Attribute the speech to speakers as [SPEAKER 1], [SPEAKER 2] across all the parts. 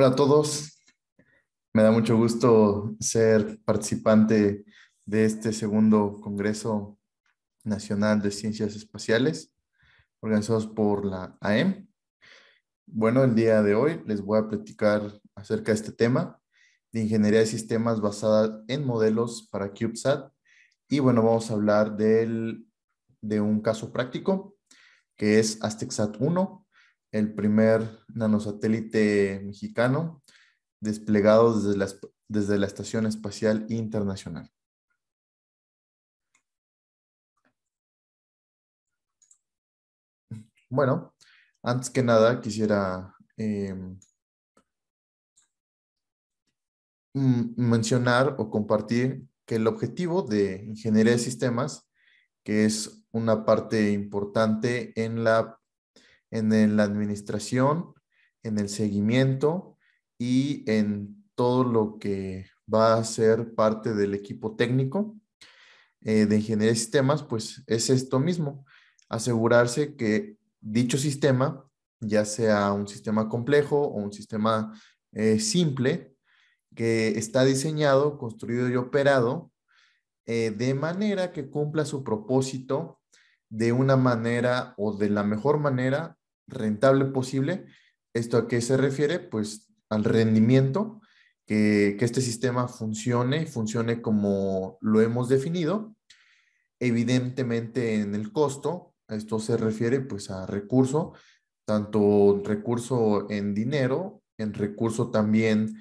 [SPEAKER 1] Hola a todos, me da mucho gusto ser participante de este segundo Congreso Nacional de Ciencias Espaciales, organizados por la AEM. Bueno, el día de hoy les voy a platicar acerca de este tema de ingeniería de sistemas basada en modelos para CubeSat. Y bueno, vamos a hablar de un caso práctico que es ASTECSAT-1, el primer nanosatélite mexicano desplegado desde la Estación Espacial Internacional. Bueno, antes que nada quisiera mencionar o compartir que el objetivo de ingeniería de sistemas, que es una parte importante en la administración, en el seguimiento y en todo lo que va a ser parte del equipo técnico, de ingeniería de sistemas, pues es esto mismo, asegurarse que dicho sistema, ya sea un sistema complejo o un sistema simple, que está diseñado, construido y operado de manera que cumpla su propósito de una manera o de la mejor manera rentable posible. ¿Esto a qué se refiere? Pues al rendimiento, que este sistema funcione como lo hemos definido. Evidentemente en el costo, esto se refiere pues a recurso, tanto recurso en dinero, en recurso también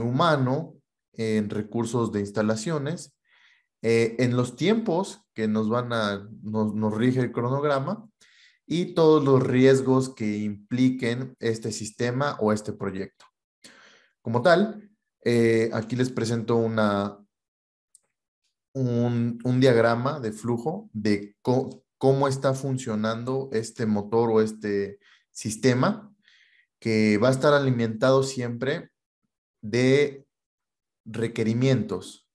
[SPEAKER 1] humano, en recursos de instalaciones, en los tiempos que nos rige el cronograma y todos los riesgos que impliquen este sistema o este proyecto. Como tal, aquí les presento un diagrama de flujo de cómo está funcionando este motor o este sistema que va a estar alimentado siempre de requerimientos.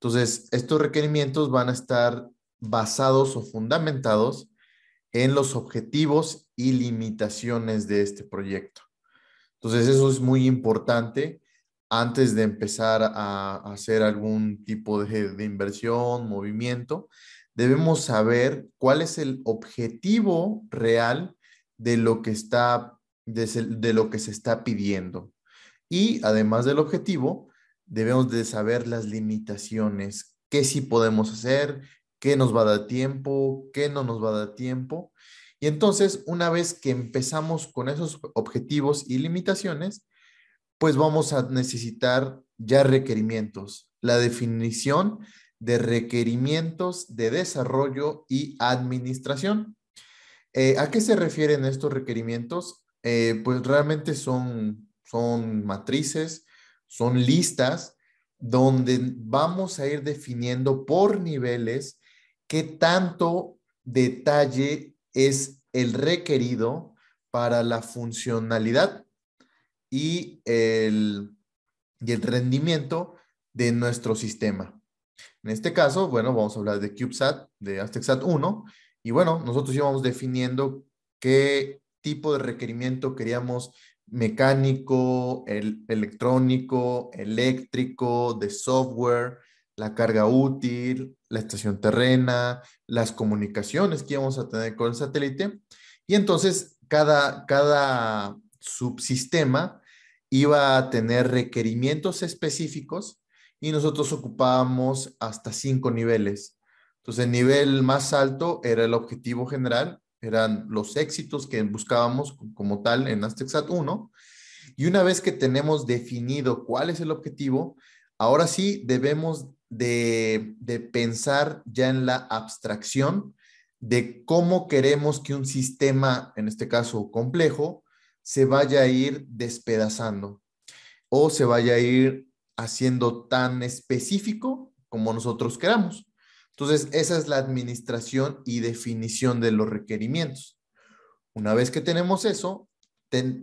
[SPEAKER 1] Entonces, estos requerimientos van a estar basados o fundamentados en los objetivos y limitaciones de este proyecto. Entonces, eso es muy importante antes de empezar a hacer algún tipo de inversión, movimiento. Debemos saber cuál es el objetivo real de lo que de lo que se está pidiendo. Y además del objetivo, debemos de saber las limitaciones, qué sí podemos hacer, qué nos va a dar tiempo, qué no nos va a dar tiempo. Y entonces, una vez que empezamos con esos objetivos y limitaciones, pues vamos a necesitar ya requerimientos, la definición de requerimientos de desarrollo y administración. ¿A qué se refieren estos requerimientos? Pues realmente son matrices, son listas donde vamos a ir definiendo por niveles qué tanto detalle es el requerido para la funcionalidad y y el rendimiento de nuestro sistema. En este caso, bueno, vamos a hablar de CubeSat, de ASTECSAT 1, y bueno, nosotros íbamos definiendo qué tipo de requerimiento queríamos mecánico, electrónico, eléctrico, de software, la carga útil, la estación terrena, las comunicaciones que íbamos a tener con el satélite. Y entonces cada subsistema iba a tener requerimientos específicos y nosotros ocupábamos hasta 5 niveles. Entonces, el nivel más alto era el objetivo general, eran los éxitos que buscábamos como tal en ASTECSAT 1. Y una vez que tenemos definido cuál es el objetivo, ahora sí debemos de pensar ya en la abstracción de cómo queremos que un sistema, en este caso complejo, se vaya a ir despedazando o se vaya a ir haciendo tan específico como nosotros queramos. Entonces, esa es la administración y definición de los requerimientos. Una vez que tenemos eso,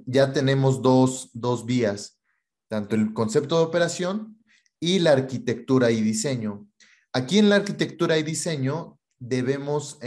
[SPEAKER 1] ya tenemos dos vías, tanto el concepto de operación y la arquitectura y diseño. Aquí en la arquitectura y diseño debemos,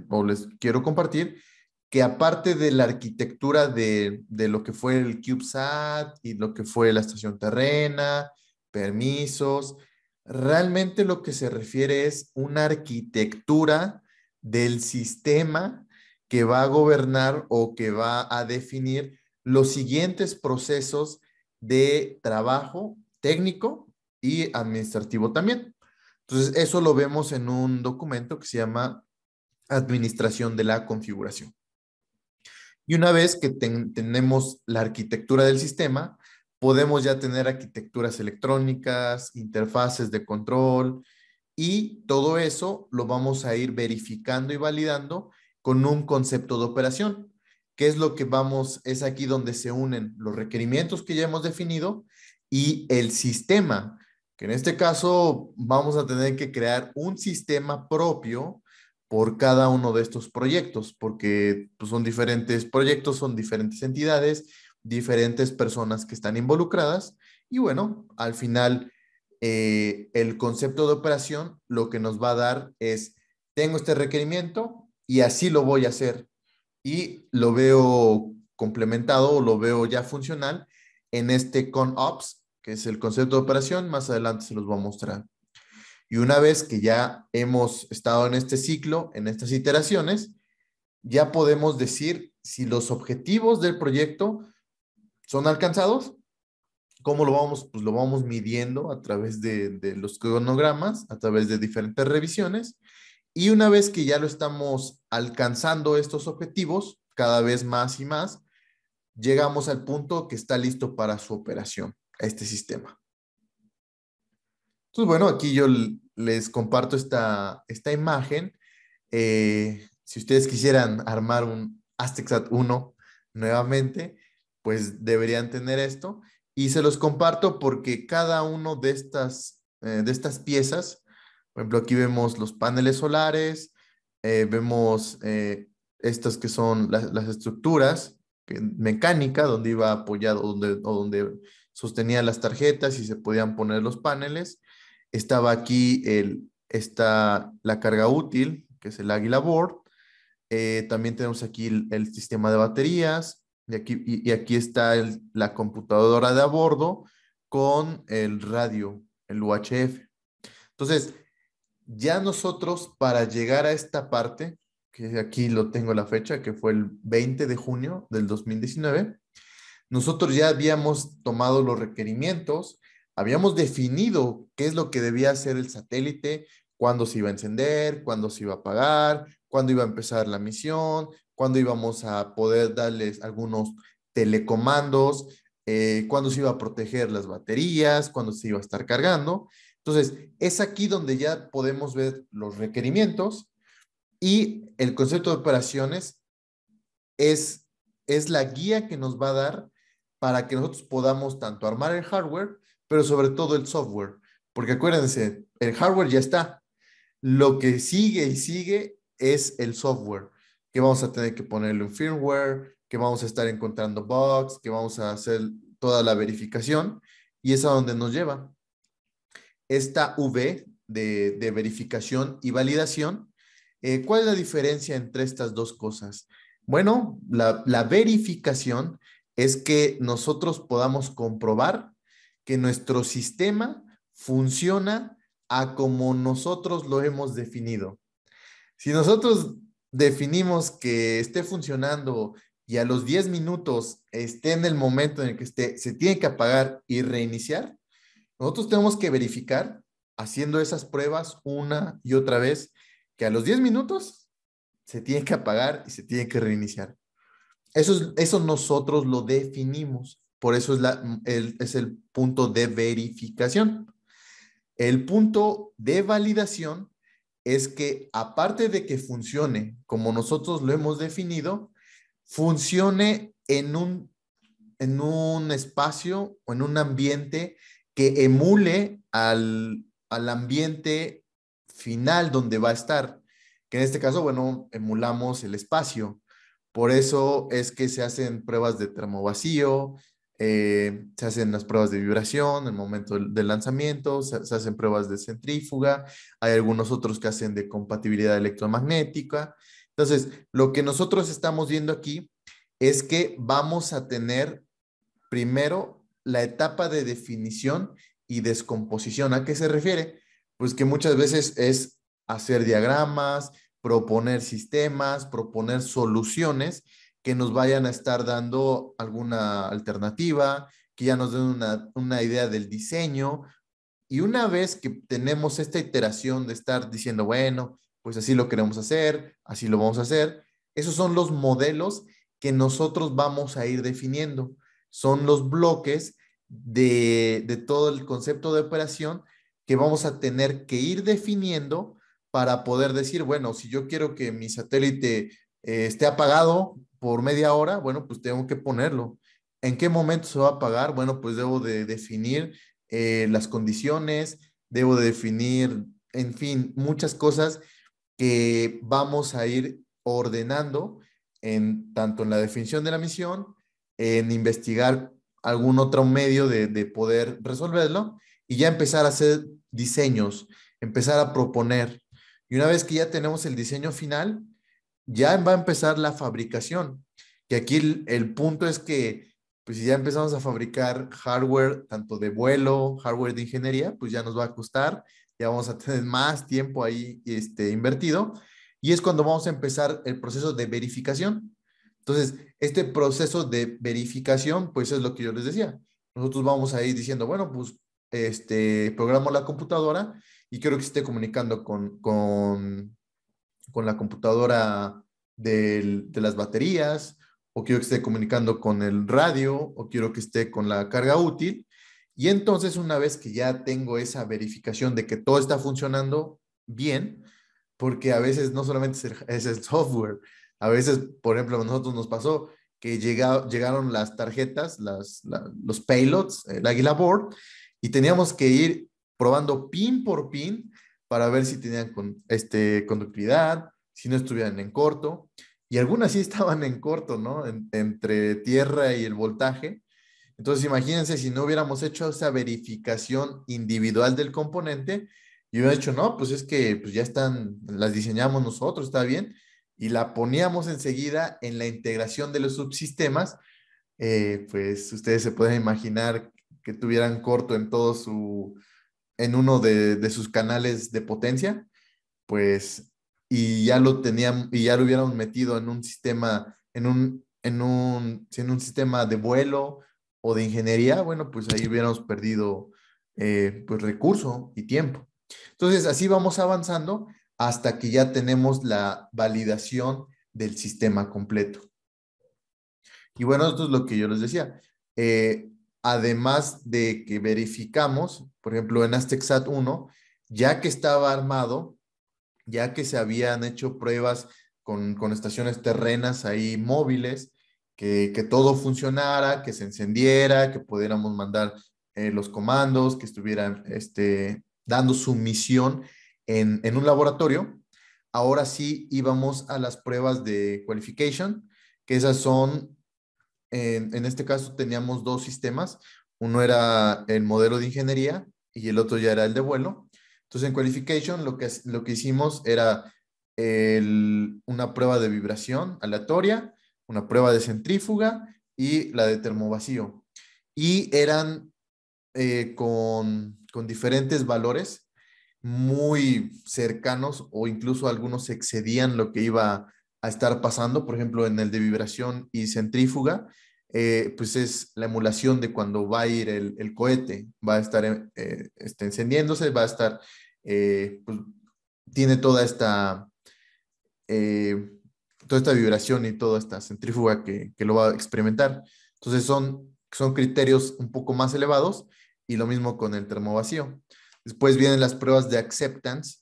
[SPEAKER 1] o les quiero compartir, que aparte de la arquitectura de lo que fue el CubeSat y lo que fue la estación terrena, permisos, realmente lo que se refiere es una arquitectura del sistema que va a gobernar o que va a definir los siguientes procesos de trabajo técnico y administrativo también. Entonces, eso lo vemos en un documento que se llama Administración de la Configuración. Y una vez que tenemos la arquitectura del sistema, podemos ya tener arquitecturas electrónicas, interfaces de control y todo eso lo vamos a ir verificando y validando con un concepto de operación. ¿Qué es lo que vamos? Es aquí donde se unen los requerimientos que ya hemos definido y el sistema, que en este caso vamos a tener que crear un sistema propio por cada uno de estos proyectos, porque pues, son diferentes proyectos, son diferentes entidades, diferentes personas que están involucradas y bueno, al final el concepto de operación lo que nos va a dar es, tengo este requerimiento y así lo voy a hacer y lo veo complementado o lo veo ya funcional en este ConOps, que es el concepto de operación, más adelante se los voy a mostrar. Y una vez que ya hemos estado en este ciclo, en estas iteraciones, ya podemos decir si los objetivos del proyecto son alcanzados. ¿Cómo lo vamos? Pues lo vamos midiendo a través de los cronogramas, a través de diferentes revisiones. Y una vez que ya lo estamos alcanzando estos objetivos, cada vez más y más, llegamos al punto que está listo para su operación, a este sistema. Entonces, bueno, aquí yo les comparto esta imagen. Si ustedes quisieran armar un AztecSat 1 nuevamente, pues deberían tener esto. Y se los comparto porque cada uno de estas piezas, por ejemplo, aquí vemos los paneles solares, vemos estas que son las estructuras mecánica, donde iba apoyado, o donde sostenía las tarjetas y se podían poner los paneles. Estaba aquí está la carga útil, que es el Águila Board. También tenemos aquí el sistema de baterías y aquí está la computadora de a bordo con el radio, el UHF. Entonces, ya nosotros para llegar a esta parte, que aquí lo tengo la fecha, que fue el 20 de junio del 2019, nosotros ya habíamos tomado los requerimientos, habíamos definido qué es lo que debía hacer el satélite, cuándo se iba a encender, cuándo se iba a apagar, cuándo iba a empezar la misión, cuándo íbamos a poder darles algunos telecomandos, cuándo se iba a proteger las baterías, cuándo se iba a estar cargando. Entonces, es aquí donde ya podemos ver los requerimientos y el concepto de operaciones es, es la guía que nos va a dar para que nosotros podamos tanto armar el hardware, pero sobre todo el software. Porque acuérdense, el hardware ya está. Lo que sigue y sigue es el software, que vamos a tener que ponerle un firmware, que vamos a estar encontrando bugs, que vamos a hacer toda la verificación y es a donde nos lleva. Esta V de verificación y validación, ¿cuál es la diferencia entre estas dos cosas? Bueno, la verificación es que nosotros podamos comprobar que nuestro sistema funciona a como nosotros lo hemos definido. Si nosotros definimos que esté funcionando y a los 10 minutos esté en el momento en el que se tiene que apagar y reiniciar, nosotros tenemos que verificar, haciendo esas pruebas una y otra vez, que a los 10 minutos se tiene que apagar y se tiene que reiniciar. Eso nosotros lo definimos. Por eso es el punto de verificación. El punto de validación es que aparte de que funcione como nosotros lo hemos definido, funcione en un espacio o en un ambiente que emule al ambiente final donde va a estar, que en este caso, bueno, emulamos el espacio. Por eso es que se hacen pruebas de termovacío, se hacen las pruebas de vibración en el momento del lanzamiento, se hacen pruebas de centrífuga, hay algunos otros que hacen de compatibilidad electromagnética Entonces, lo que nosotros estamos viendo aquí es que vamos a tener primero la etapa de definición y descomposición. ¿A qué se refiere? Pues que muchas veces es hacer diagramas, proponer sistemas, proponer soluciones que nos vayan a estar dando alguna alternativa, que ya nos den una idea del diseño. Y una vez que tenemos esta iteración de estar diciendo, bueno, pues así lo queremos hacer, así lo vamos a hacer, esos son los modelos que nosotros vamos a ir definiendo. Son los bloques de todo el concepto de operación que vamos a tener que ir definiendo para poder decir, bueno, si yo quiero que mi satélite esté apagado por media hora, bueno, pues tengo que ponerlo. ¿En qué momento se va a apagar? Bueno, pues debo de definir las condiciones, debo de definir, en fin, muchas cosas que vamos a ir ordenando en tanto en la definición de la misión, en investigar algún otro medio de poder resolverlo y ya empezar a hacer diseños, empezar a proponer. Y una vez que ya tenemos el diseño final, ya va a empezar la fabricación. Que aquí el punto es que pues si ya empezamos a fabricar hardware tanto de vuelo, hardware de ingeniería, pues ya nos va a costar, ya vamos a tener más tiempo ahí invertido y es cuando vamos a empezar el proceso de verificación. Entonces, este proceso de verificación, pues es lo que yo les decía. Nosotros vamos a ir diciendo, bueno, pues programo la computadora y quiero que esté comunicando con la computadora de las baterías, o quiero que esté comunicando con el radio, o quiero que esté con la carga útil. Y entonces, una vez que ya tengo esa verificación de que todo está funcionando bien, porque a veces no solamente es el software, a veces, por ejemplo, a nosotros nos pasó que llegaron las tarjetas, los payloads, el Águila Board, y teníamos que ir probando pin por pin para ver si tenían conductividad, si no estuvieran en corto, y algunas sí estaban en corto, ¿no? Entre tierra y el voltaje. Entonces, imagínense si no hubiéramos hecho esa verificación individual del componente y hubiera dicho, no, pues es que pues ya están, las diseñamos nosotros, está bien, y la poníamos enseguida en la integración de los subsistemas, pues ustedes se pueden imaginar que tuvieran corto en en uno de sus canales de potencia, pues, y ya lo tenían, y ya lo hubiéramos metido en un sistema, sí, en un sistema de vuelo o de ingeniería, bueno, pues ahí hubiéramos perdido pues recurso y tiempo. Entonces, así vamos avanzando hasta que ya tenemos la validación del sistema completo. Y bueno, esto es lo que yo les decía. Además de que verificamos, por ejemplo, en Aztec Sat 1, ya que estaba armado, ya que se habían hecho pruebas con estaciones terrenas ahí móviles, que todo funcionara, que se encendiera, que pudiéramos mandar los comandos, que estuvieran dando su misión en un laboratorio. Ahora sí íbamos a las pruebas de qualification, que esas son, en este caso teníamos dos sistemas, uno era el modelo de ingeniería y el otro ya era el de vuelo. Entonces en qualification lo que hicimos era una prueba de vibración aleatoria, una prueba de centrífuga y la de termovacío. Y eran con diferentes valores muy cercanos o incluso algunos excedían lo que iba a estar pasando. Por ejemplo, en el de vibración y centrífuga, pues es la emulación de cuando va a ir el cohete, va a estar encendiéndose, va a estar, pues, tiene eh, toda esta vibración y toda esta centrífuga que lo va a experimentar. Entonces son criterios un poco más elevados y lo mismo con el termovacío. Después vienen las pruebas de acceptance,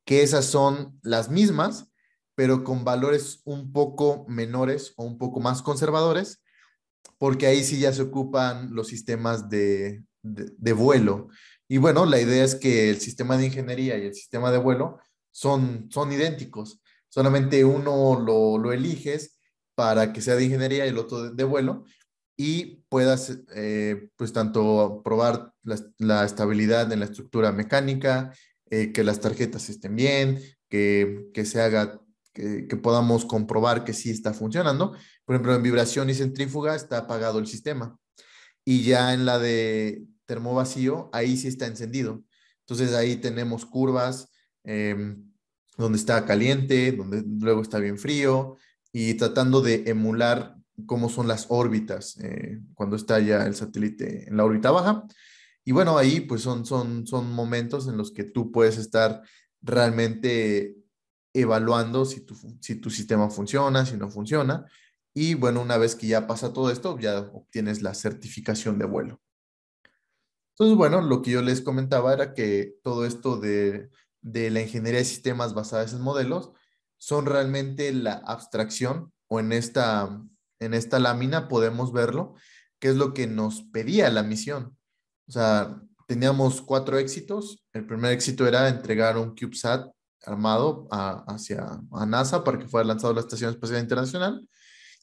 [SPEAKER 1] que esas son las mismas, pero con valores un poco menores o un poco más conservadores, porque ahí sí ya se ocupan los sistemas de vuelo. Y bueno, la idea es que el sistema de ingeniería y el sistema de vuelo son idénticos, solamente uno lo eliges para que sea de ingeniería y el otro de vuelo, y puedas, pues, tanto probar la estabilidad en la estructura mecánica, que las tarjetas estén bien, que se haga que podamos comprobar que sí está funcionando. Por ejemplo, en vibración y centrífuga está apagado el sistema. Y ya en la de termovacío, ahí sí está encendido. Entonces ahí tenemos curvas donde está caliente, donde luego está bien frío, y tratando de emular cómo son las órbitas cuando está ya el satélite en la órbita baja. Y bueno, ahí pues son momentos en los que tú puedes estar realmente evaluando si tu sistema funciona, si no funciona. Y bueno, una vez que ya pasa todo esto, ya obtienes la certificación de vuelo. Entonces, bueno, lo que yo les comentaba era que todo esto de la ingeniería de sistemas basadas en modelos son realmente la abstracción, o en esta lámina podemos verlo, que es lo que nos pedía la misión. O sea, teníamos 4 éxitos. El primer éxito era entregar un CubeSat armado hacia a NASA para que fuera lanzado a la Estación Espacial Internacional.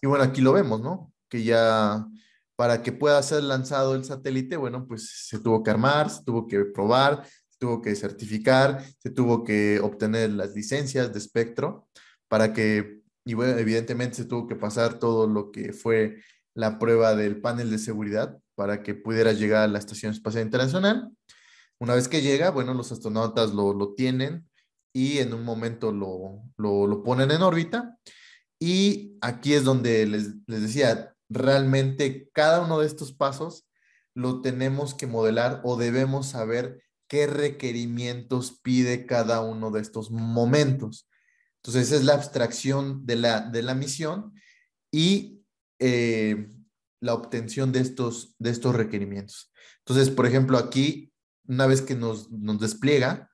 [SPEAKER 1] Y bueno, aquí lo vemos, ¿no? Que ya para que pueda ser lanzado el satélite, bueno, pues se tuvo que armar, se tuvo que probar, se tuvo que certificar, se tuvo que obtener las licencias de espectro para que, y bueno, evidentemente se tuvo que pasar todo lo que fue la prueba del panel de seguridad para que pudiera llegar a la Estación Espacial Internacional. Una vez que llega, bueno, los astronautas lo tienen y en un momento lo ponen en órbita, y aquí es donde les decía, realmente cada uno de estos pasos lo tenemos que modelar o debemos saber qué requerimientos pide cada uno de estos momentos. Entonces, esa es la abstracción de la misión y eh, la obtención de estos requerimientos. Entonces, por ejemplo, aquí, una vez que nos despliega,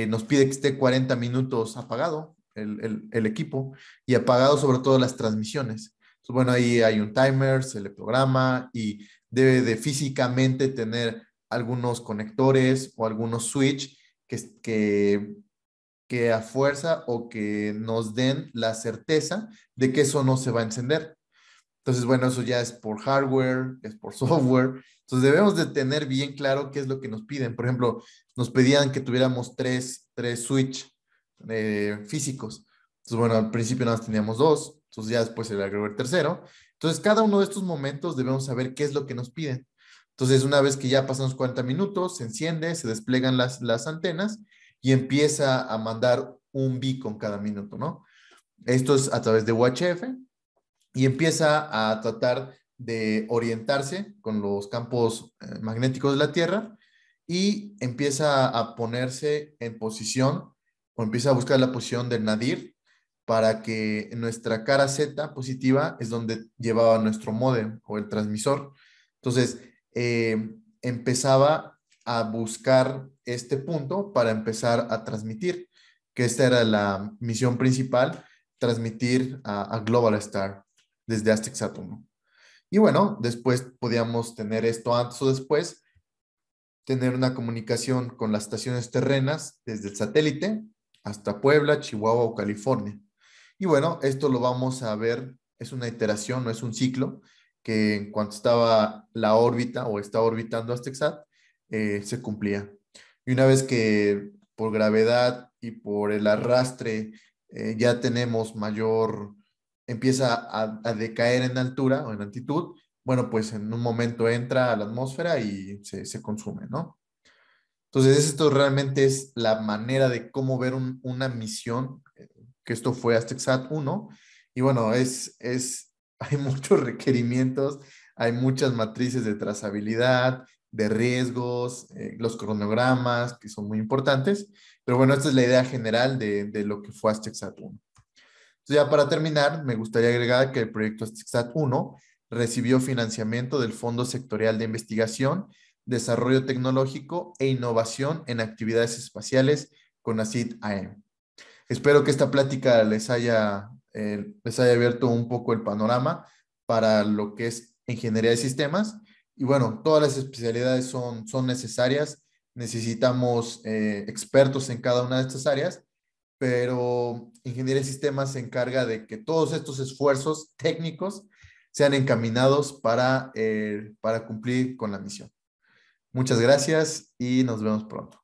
[SPEAKER 1] nos pide que esté 40 minutos apagado el equipo, y apagado sobre todo las transmisiones. Entonces, bueno, ahí hay un timer, se le programa y debe de físicamente tener algunos conectores o algunos switch que a fuerza o que nos den la certeza de que eso no se va a encender. Entonces, bueno, eso ya es por hardware, es por software. Entonces, debemos de tener bien claro qué es lo que nos piden. Por ejemplo, nos pedían que tuviéramos tres switch físicos. Entonces, bueno, al principio nada más teníamos dos, entonces ya después se le agregó el tercero. Entonces, cada uno de estos momentos debemos saber qué es lo que nos piden. Entonces, una vez que ya pasan los 40 minutos, se enciende, se despliegan las antenas y empieza a mandar un beacon cada minuto, ¿no? Esto es a través de UHF, y empieza a tratar de orientarse con los campos magnéticos de la Tierra, y empieza a ponerse en posición, o empieza a buscar la posición del nadir, para que nuestra cara Z positiva es donde llevaba nuestro módem o el transmisor. Entonces, empezaba a buscar este punto para empezar a transmitir, que esta era la misión principal, transmitir a Global Star desde AsticSat 1. Y bueno, después podíamos tener esto antes o después, tener una comunicación con las estaciones terrenas desde el satélite hasta Puebla, Chihuahua o California. Y bueno, esto lo vamos a ver, es una iteración, no es un ciclo, que en cuanto estaba la órbita o está orbitando AsticSat, se cumplía. Y una vez que por gravedad y por el arrastre ya tenemos mayor, empieza a decaer en altura o en altitud, bueno, pues en un momento entra a la atmósfera y se consume, ¿no? Entonces, esto realmente es la manera de cómo ver una misión, que esto fue AsticSat 1. Y bueno, hay muchos requerimientos, hay muchas matrices de trazabilidad, de riesgos, los cronogramas, que son muy importantes. Pero bueno, esta es la idea general de lo que fue AsticSat 1. Entonces, ya para terminar, me gustaría agregar que el proyecto AsticSat 1 recibió financiamiento del Fondo Sectorial de Investigación, Desarrollo Tecnológico e Innovación en Actividades Espaciales, CONACYT-AM. Espero que esta plática les haya abierto un poco el panorama para lo que es ingeniería de sistemas. Y bueno, todas las especialidades son necesarias. Necesitamos expertos en cada una de estas áreas, pero Ingeniería de Sistemas se encarga de que todos estos esfuerzos técnicos sean encaminados para cumplir con la misión. Muchas gracias y nos vemos pronto.